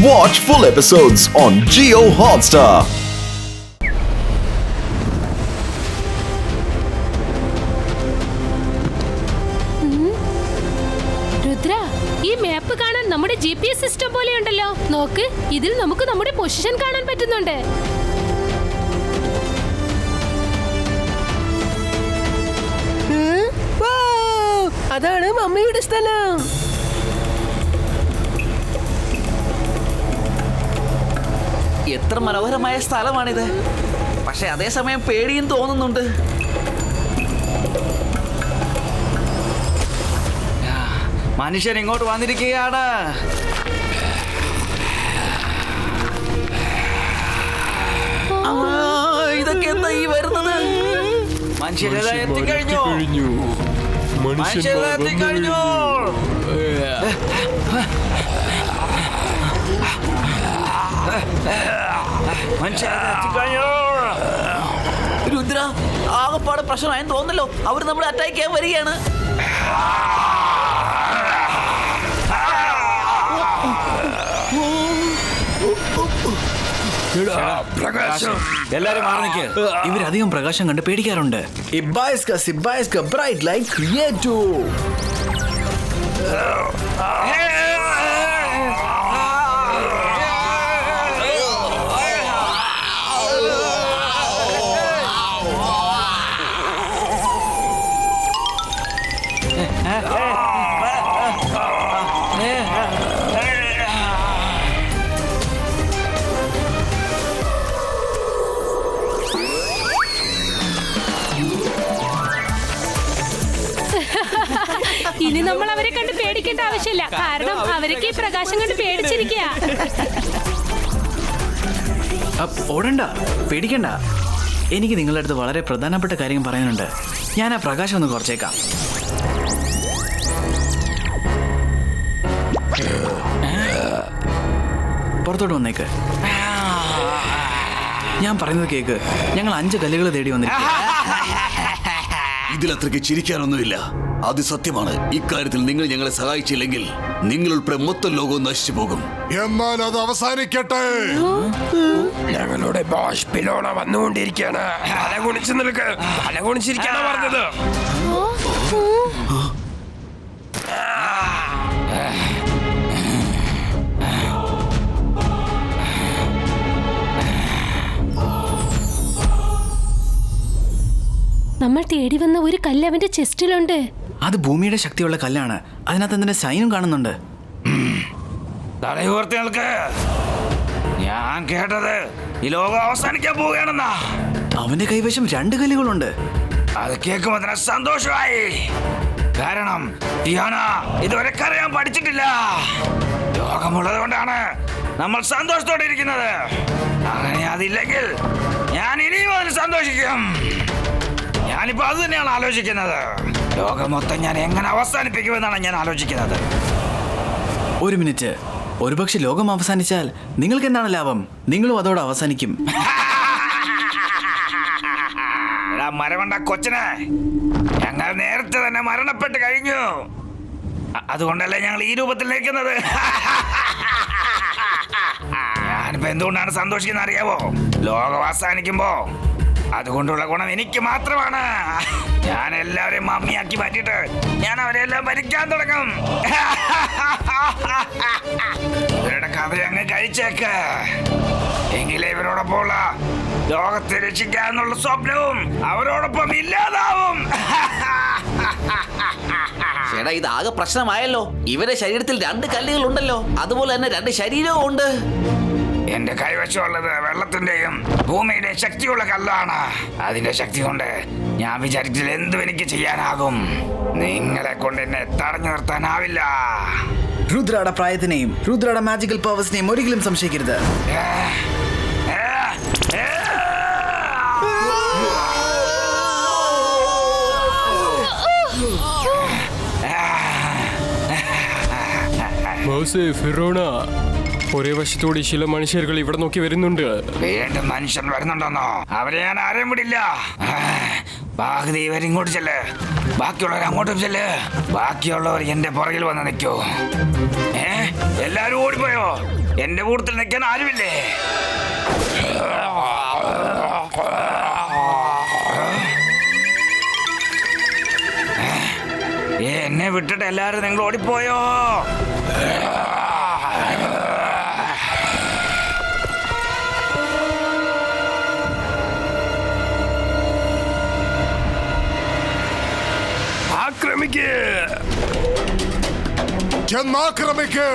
Watch full episodes on Jio Hotstar. Rudra, ഈ മാപ്പ് കാണാൻ നമ്മുടെ GPS സിസ്റ്റം പോലെയുണ്ടല്ലോ. നോക്ക്, ഇതിൽ നമുക്ക് നമ്മുടെ പൊസിഷൻ കാണാൻ പറ്റുന്നുണ്ട്. അതാണ് മമ്മിയുടെ സ്ഥലം. എത്ര മനോഹരമായ സ്ഥലമാണിത്. പക്ഷെ അതേസമയം പേടിയും തോന്നുന്നുണ്ട്. മനുഷ്യൻ ഇങ്ങോട്ട് വന്നിരിക്കുകയാണ്. ഇതൊക്കെ എന്താ ഈ വരുന്നത്? മനുഷ്യരെല്ലാം എത്തിക്കഴിഞ്ഞു. മനുഷ്യരെല്ലാം എത്തിക്കഴിഞ്ഞു. രുദ്ര, ആകെപ്പാട് പ്രശ്നമായെന്ന് തോന്നല്ലോ. അവർ നമ്മളെ അറ്റാക്ക് ചെയ്യാൻ വരികയാണ്. എല്ലാരും മാറി നിൽക്ക്. ഇവരധികം പ്രകാശം കണ്ട് പേടിക്കാറുണ്ട്. Sibaiska bright light creator. ഇനി നമ്മൾ അവരെ കണ്ട് പേടിക്കേണ്ട ആവശ്യമില്ല. കാരണം അവരൊക്കെ ഈ പ്രകാശം കണ്ട് പേടിച്ചിരിക്കുക. ഓടണ്ട, പേടിക്കണ്ട. എനിക്ക് നിങ്ങളുടെ അടുത്ത് വളരെ പ്രധാനപ്പെട്ട കാര്യം പറയാനുണ്ട്. ഞാൻ ആ പ്രകാശം ഒന്ന് കുറച്ചേക്കാം. പുറത്തോട്ട് വന്നേക്ക്. ഞാൻ പറയുന്നത് കേക്ക്. ഞങ്ങൾ 5 കല്ലുകൾ തേടി വന്നിരിക്കുക. ഇതിലത്രയ്ക്ക് ചിരിക്കാനൊന്നുമില്ല. അത് സത്യമാണ്. ഇക്കാര്യത്തിൽ നിങ്ങൾ ഞങ്ങളെ സഹായിച്ചില്ലെങ്കിൽ നിങ്ങളുൾപ്പെടെ മൊത്തം ലോകവും നശിച്ചു പോകും. എന്നാൽ അത് അവസാനിക്കട്ടെ. ഞങ്ങളുടെ ബോസ് പിലോണ വന്നുകൊണ്ടിരിക്കുകയാണ്. തല കുണിച്ച് നിൽക്ക്. തല കുണിച്ചിരിക്കാനാ പറഞ്ഞത്. നമ്മൾ തേടി വന്ന ഒരു കല്ല് അവന്റെ ചെസ്റ്റിലുണ്ട്. അത് ഭൂമിയുടെ ശക്തിയുള്ള കല്ലാണ്. അതിനകത്ത് എന്തിന്റെ സൈനും കാണുന്നുണ്ട്. തലയോർത്തി നിൽക്ക്. ഞാൻ കേട്ടത് ഈ ലോകം അവസാനിക്കാൻ പോവുകയാണെന്നാ. അവന്റെ കൈവശം 2 കല്ലുകളുണ്ട്. അത് കേൾക്കുമ്പോൾ തന്നെ സന്തോഷമായി. കാരണം ടിയാന ഇതുവരെ കരയാൻ പഠിച്ചിട്ടില്ല. ലോകമുള്ളത് കൊണ്ടാണ് നമ്മൾ സന്തോഷത്തോടെ ഇരിക്കുന്നത്. അങ്ങനെ അതില്ലെങ്കിൽ ഞാൻ ഇനിയും അതിന് സന്തോഷിക്കും. ഞാനിപ്പോ അത് തന്നെയാണ് ആലോചിക്കുന്നത്. ലോകം മൊത്തം ഞാൻ എങ്ങനെ അവസാനിപ്പിക്കുമെന്നാണ് ഞാൻ ആലോചിക്കുന്നത്. ഒരു മിനിറ്റ്. ഒരുപക്ഷെ ലോകം അവസാനിച്ചാൽ നിങ്ങൾക്ക് എന്താണ് ലാഭം? നിങ്ങളും അതോടെ അവസാനിക്കും. മരവണ്ട കൊച്ചനെ, ഞങ്ങൾ നേരത്തെ തന്നെ മരണപ്പെട്ട് കഴിഞ്ഞു. അതുകൊണ്ടല്ലേ ഞങ്ങൾ ഈ രൂപത്തിൽ നിൽക്കുന്നത്. ഞാനിപ്പോ എന്തുകൊണ്ടാണ് സന്തോഷിക്കുന്നത് അറിയാവോ? ലോകം അവസാനിക്കുമ്പോ അതുകൊണ്ടുള്ള ഗുണം എനിക്ക് മാത്രമാണ്. ഞാൻ എല്ലാവരെയും മമ്മിയാക്കി മാറ്റിയിട്ട് ഞാൻ അവരെല്ലാം ഭരിക്കാൻ തുടങ്ങും. ഇവരുടെ കഥ അങ്ങ് കഴിച്ചേക്ക്. എങ്കിലേ ഇവരോടൊപ്പമുള്ള ലോകത്തെ രക്ഷിക്കാന്നുള്ള സ്വപ്നവും അവരോടൊപ്പം ഇല്ലാതാവും. ചേട്ടാ, ഇതാകെ പ്രശ്നമായല്ലോ. ഇവരുടെ ശരീരത്തിൽ 2 കല്ലുകൾ ഉണ്ടല്ലോ. അതുപോലെ തന്നെ 2 ശരീരവും ഉണ്ട്. എന്റെ കൈവശമുള്ളത് വെള്ളത്തിന്റെയും ഭൂമിയുടെയും ശക്തിയുള്ള കല്ലാണ്. അതിന്റെ ശക്തി കൊണ്ട് ഞാൻ വിചാരിച്ചാൽ എന്തും എനിക്ക് ചെയ്യാനാകും. നിങ്ങളെ കൊണ്ട് എന്നെ തടഞ്ഞു നിർത്താനാവില്ല. രുദ്രയുടെ പ്രായത്തിനെയും രുദ്രയുടെ മാജിക്കൽ പവേഴ്സിനെയും ഒരിക്കലും സംശയിക്കരുത്. ഒരേ വശത്തോടെ ചില മനുഷ്യர்கள் ഇവിടെ നോക്കി വരുന്നുണ്ട്. വീണ്ടും മനുഷ്യൻ വരുന്നുണ്ടെന്നോ? അവരെ ഞാൻ ആരെയും വിടില്ല. ബാക്കി ഇവരിങ്ങോട്ട് ചെല്ല്. ബാക്കിയുള്ളവർ അങ്ങോട്ടും ചെല്ല്. ബാക്കിയുള്ളവർ എന്റെ പുറകിൽ വന്ന് നിൽക്കൂ. എല്ലാരും ഓടിപ്പോയോ? എന്റെ കൂട്ടത്തിൽ നിൽക്കാൻ ആരുമില്ലേ? എന്നെ വിട്ടിട്ട് എല്ലാരും നിങ്ങൾ ഓടിപ്പോയോ? ആക്രമിക്ക്, ചെന്നാക്രമിക്ക്.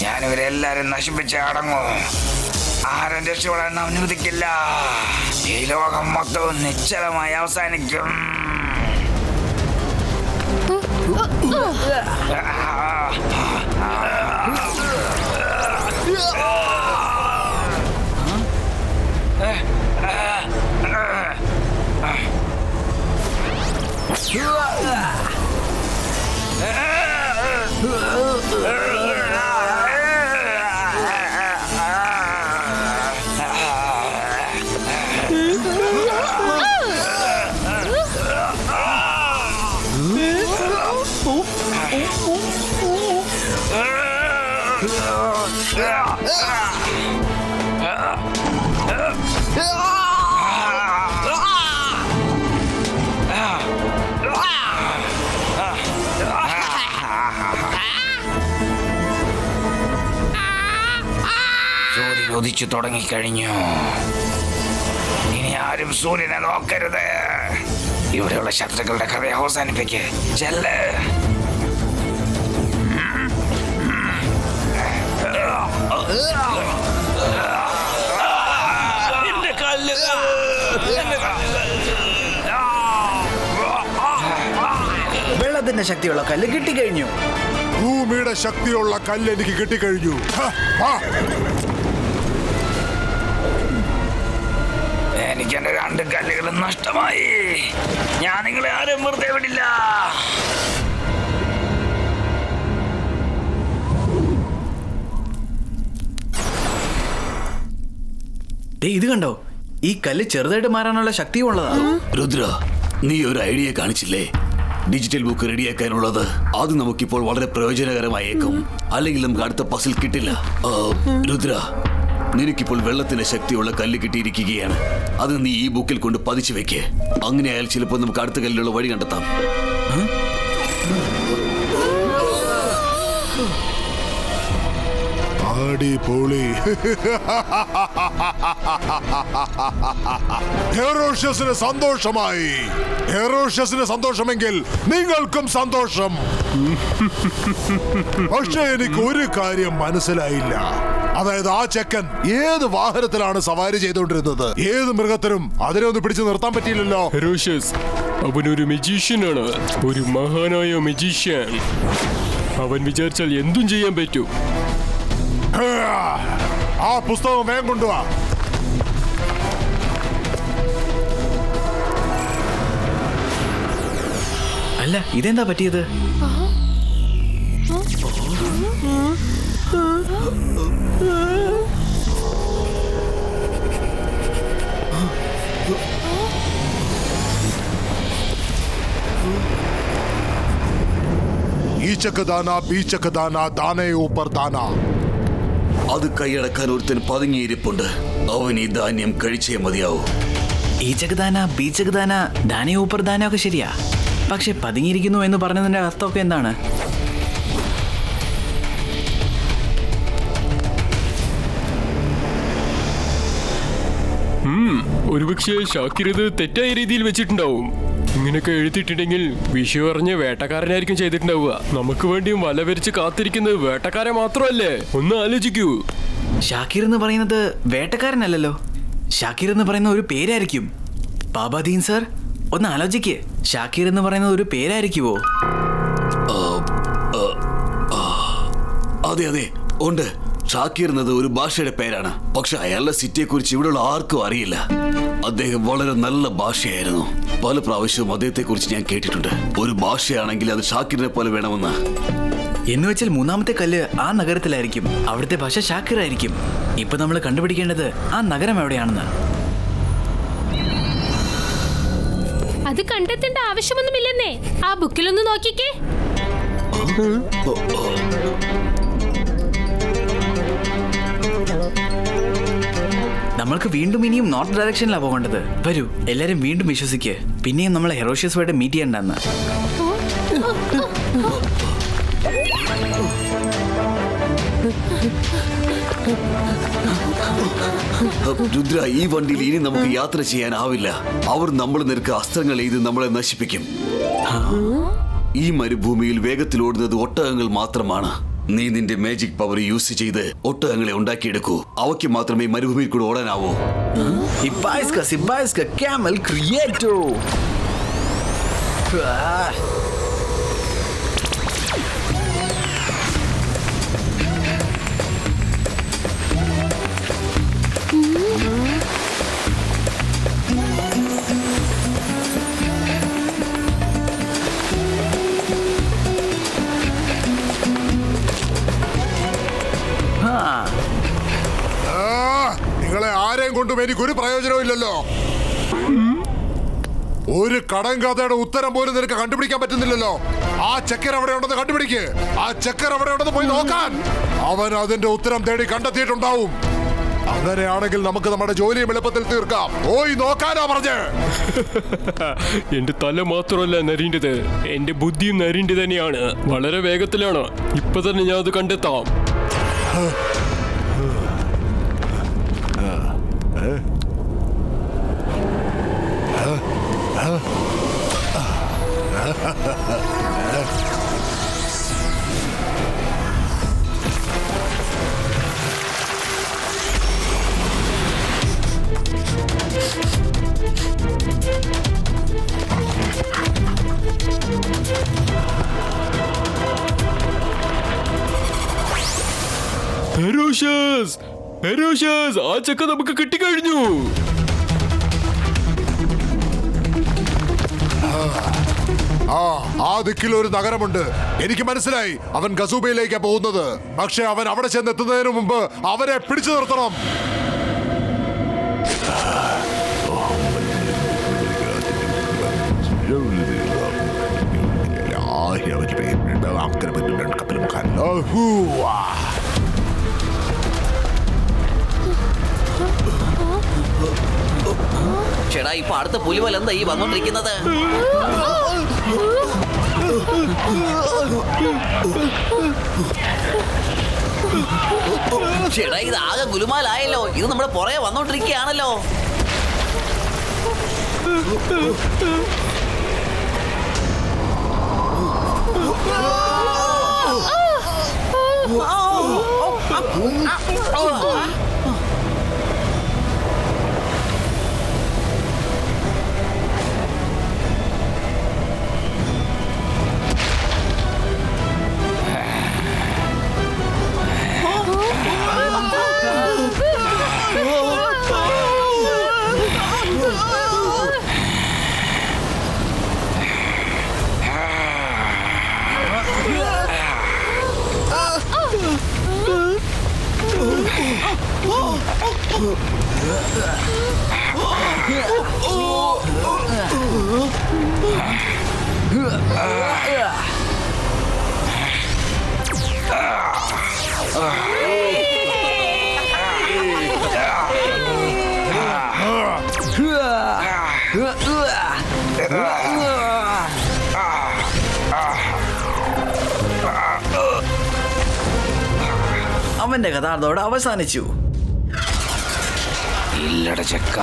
ഞാനിവരെല്ലാരും നശിപ്പിച്ച് അടങ്ങും. ആരും രക്ഷപ്പെടാൻ അനുവദിക്കില്ല. ഈ ലോകം മൊത്തവും നിശ്ചലമായി അവസാനിക്കും. സൂര്യൻ ഉദിച്ചു തുടങ്ങിക്കഴിഞ്ഞു. ഇനി ആരും സൂര്യനെ നോക്കരുത്. ഇവിടെയുള്ള ശത്രുക്കളുടെ കഥ അവസാനിപ്പിക്ക്. ചെല്ല്. വെള്ളത്തിന്റെ ശക്തിയുള്ള കല്ല് കിട്ടിക്കഴിഞ്ഞു. ഭൂമിയുടെ ശക്തിയുള്ള കല്ല് എനിക്ക് കിട്ടിക്കഴിഞ്ഞു. എനിക്ക് എന്റെ 2 കല്ലുകളും നഷ്ടമായി. ഞാൻ നിങ്ങളെ ആരും വെറുതെ വിടില്ല. ഇത് കണ്ടോ? ഈ കല്ല് ചെറുതായിട്ട് മാറാനുള്ള ശക്തിയും ഉള്ളതാണ്. രുദ്ര, നീ ഒരു ഐഡിയ കാണിച്ചില്ലേ? ഡിജിറ്റൽ ബുക്ക് റെഡിയാക്കാനുള്ളത്. അത് നമുക്കിപ്പോൾ വളരെ പ്രയോജനകരമായേക്കും. അല്ലെങ്കിൽ നമുക്ക് അടുത്ത പസിൽ കിട്ടില്ല. രുദ്ര, നിനക്കിപ്പോൾ വെള്ളത്തിന്റെ ശക്തിയുള്ള കല്ല് കിട്ടിയിരിക്കുകയാണ്. അത് നീ ഈ ബുക്കിൽ കൊണ്ട് പതിച്ചു വെക്ക്. അങ്ങനെയായാൽ ചിലപ്പോൾ നമുക്ക് അടുത്ത കല്ലിലുള്ള വഴി കണ്ടെത്താം. അടിപൊളി. ഹെറോഷ്യസിന് സന്തോഷമായി. ഹെറോഷ്യസിന് സന്തോഷമെങ്കിൽ നിങ്ങൾക്കും സന്തോഷം. പക്ഷെ എനിക്ക് ഒരു കാര്യം മനസ്സിലായില്ല. അതായത് ആ ചെക്കൻ ഏത് വാഹനത്തിലാണ് സവാരി ചെയ്തുകൊണ്ടിരുന്നത്? ഏത് മൃഗത്തിനും അതിനെ ഒന്ന് പിടിച്ചു നിർത്താൻ പറ്റിയില്ലല്ലോ. ഹെറോഷ്യസ് അവനൊരു മെജീഷ്യനാണ്, ഒരു മഹാനായ മെജീഷ്യൻ. അവൻ വിചാരിച്ചാൽ എന്തും ചെയ്യാൻ പറ്റൂ. ആ പുസ്തകം വേഗം കൊണ്ടുവാ. അല്ല, ഇതെന്താ പറ്റിയത്? ഈച്ചക്ക് ദാന, ബീച്ചക്ക് ദാന, ദാനേ ഊപ്പർ ദാന. അത് കൈയടക്കാൻ ഒരുത്തൻ പതുങ്ങിയിരിപ്പുണ്ട്. അവൻ ഈ ധാന്യം കഴിച്ചേ മതിയാവൂ. ഈച്ചകദാന, ബീച്ചകദാന, ദാനേ ഊപ്പർ ദാന ഒക്കെ ശരിയാ. പക്ഷെ പതുങ്ങിയിരിക്കുന്നു എന്ന് പറഞ്ഞതിന്റെ അർത്ഥമൊക്കെ എന്താണ്? ഒരുപക്ഷെ ഷാക്കിർ ഇത് തെറ്റായ രീതിയിൽ വെച്ചിട്ടുണ്ടാവും. ഇങ്ങനെയൊക്കെ എഴുതിയിട്ടുണ്ടെങ്കിൽ വിഷു പറഞ്ഞ് വേട്ടക്കാരനായിരിക്കും ചെയ്തിട്ടുണ്ടാവുക. നമുക്ക് വേണ്ടിയും വല വരിച്ച് കാത്തിരിക്കുന്നത് വേട്ടക്കാരെ മാത്രമല്ലേ? ഒന്ന് ആലോചിക്കൂ. ഷാക്കിർ എന്ന് പറയുന്നത് വേട്ടക്കാരനല്ലല്ലോ. ഷാക്കിർ എന്ന് പറയുന്ന ഒരു പേരായിരിക്കും. ബാബാദീൻ സാർ, ഒന്ന് ആലോചിക്ക്. ഷാക്കിർ എന്ന് പറയുന്നത് ഒരു പേരായിരിക്കുമോ? അതെ അതെ ഉണ്ട്. ഷാക്കിർ എന്നത് ഒരു ഭാഷയുടെ പേരാണ്. പക്ഷെ അയാളുടെ സിറ്റിയെ കുറിച്ച് ഇവിടെയുള്ള ആർക്കും അറിയില്ല. അദ്ദേഹം വളരെ നല്ല ഭാഷയായിരുന്നു. പല പ്രാവശ്യവും അദ്ദേഹത്തെ കുറിച്ച് ഞാൻ കേട്ടിട്ടുണ്ട്. ഒരു ഭാഷയാണെങ്കിൽ അത് ഷാക്കിറിനെ പോലെ വേണമെന്ന്. എന്ന് വെച്ചാൽ മൂന്നാമത്തെ കല്ല് ആ നഗരത്തിലായിരിക്കും. അവിടുത്തെ ഭാഷ ഷാക്കിർ ആയിരിക്കും. ഇപ്പൊ നമ്മൾ കണ്ടുപിടിക്കേണ്ടത് ആ നഗരം എവിടെയാണെന്ന്. അത് കണ്ടെത്തേണ്ട ആവശ്യമൊന്നുമില്ലെന്നേ. ആ ബുക്കിലൊന്ന് നോക്കിക്കേ. നമ്മൾക്ക് വീണ്ടും ഇനിയും നോർത്ത് ഡയറക്ഷനിലാണ് പോകേണ്ടത്. വരൂ, എല്ലാരും വീണ്ടും വിശ്വസിക്ക്. പിന്നെയും നമ്മളെ ഹെറോഷ്യസ് വേർഡ് മീറ്റ് ചെയ്യണ്ടെന്ന്. രുദ്ര, ഈ വണ്ടിയിൽ ഇനി നമുക്ക് യാത്ര ചെയ്യാനാവില്ല. അവർ നമ്മൾ നിരക്ക് അസ്ത്രങ്ങൾ എയ്ത് നമ്മളെ നശിപ്പിക്കും. ഈ മരുഭൂമിയിൽ വേഗത്തിൽ ഓടുന്നത് ഒട്ടകങ്ങൾ മാത്രമാണ്. നീ നിന്റെ മാജിക് പവർ യൂസ് ചെയ്ത് ഒട്ടകങ്ങളെ ഉണ്ടാക്കിയെടുക്കൂ. അവയ്ക്ക് മാത്രമേ മരുഭൂമിയിൽ കൂടെ ഓടാനാവൂ. Sibaiska Camel Creator. നിങ്ങളെ ആരെയും കൊണ്ടും എനിക്കൊരു പ്രയോജനവും ഇല്ലല്ലോ. ഒരു കടങ്കഥയുടെ ഉത്തരം പോലും നിനക്ക് കണ്ടുപിടിക്കാൻ പറ്റുന്നില്ലല്ലോ. ആ ചെക്കർ എവിടെ ഉണ്ടെന്ന് കണ്ടുപിടിക്ക്. ആ ചെക്കർ എവിടെ ഉണ്ടെന്ന് പോയി നോക്കാൻ. അവൻ അതിന്റെ ഉത്തരം തേടി കണ്ടെത്തിയിട്ടുണ്ടാവും. അങ്ങനെയാണെങ്കിൽ നമുക്ക് നമ്മുടെ ജോലിയും എളുപ്പത്തിൽ തീർക്കാം. പോയി നോക്കാനാ പറഞ്ഞ്. എന്റെ തല മാത്രമല്ല നരീണ്ടത്, എന്റെ ബുദ്ധിയും നരീന്റെ തന്നെയാണ്. വളരെ വേഗത്തിലാണ്. ഇപ്പൊ തന്നെ ഞാൻ അത് കണ്ടെത്താം. ഹെറോഷ്യസ്, ആ ചക്ക നമുക്ക് കിട്ടിക്കഴിഞ്ഞു. ആ ദിക്കിൽ ഒരു നഗരമുണ്ട്. എനിക്ക് മനസ്സിലായി. അവൻ ഗസൂബയിലേക്കാ പോകുന്നത്. പക്ഷെ അവൻ അവിടെ ചെന്നെത്തുന്നതിന് മുമ്പ് അവരെ പിടിച്ചു നിർത്തണം. ചേടാ, ഇപ്പൊ അടുത്ത പുലിവൽ എന്താ ഈ വന്നോണ്ടിരിക്കുന്നത്? ചേടാ, ഇത് ആകെ ഗുലുമാലായല്ലോ. ഇത് നമ്മുടെ പുറകെ വന്നോണ്ടിരിക്കുകയാണല്ലോ. അവന്റെ കഥ അതോടെ അവസാനിച്ചു. ഇല്ലട ചെക്ക.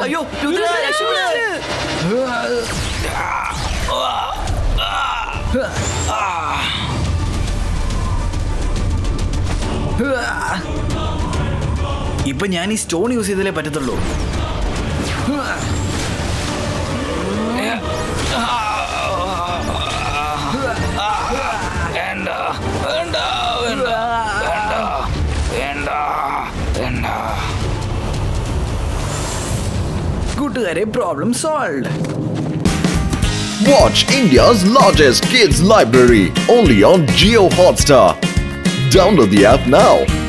അയ്യോ, ഇപ്പൊ ഞാൻ ഈ സ്റ്റോൺ യൂസ് ചെയ്താലേ പറ്റത്തുള്ളൂ. കൂട്ടുകാരെ, problem solved. Watch India's largest kids library only on Jio Hotstar. Download the app now.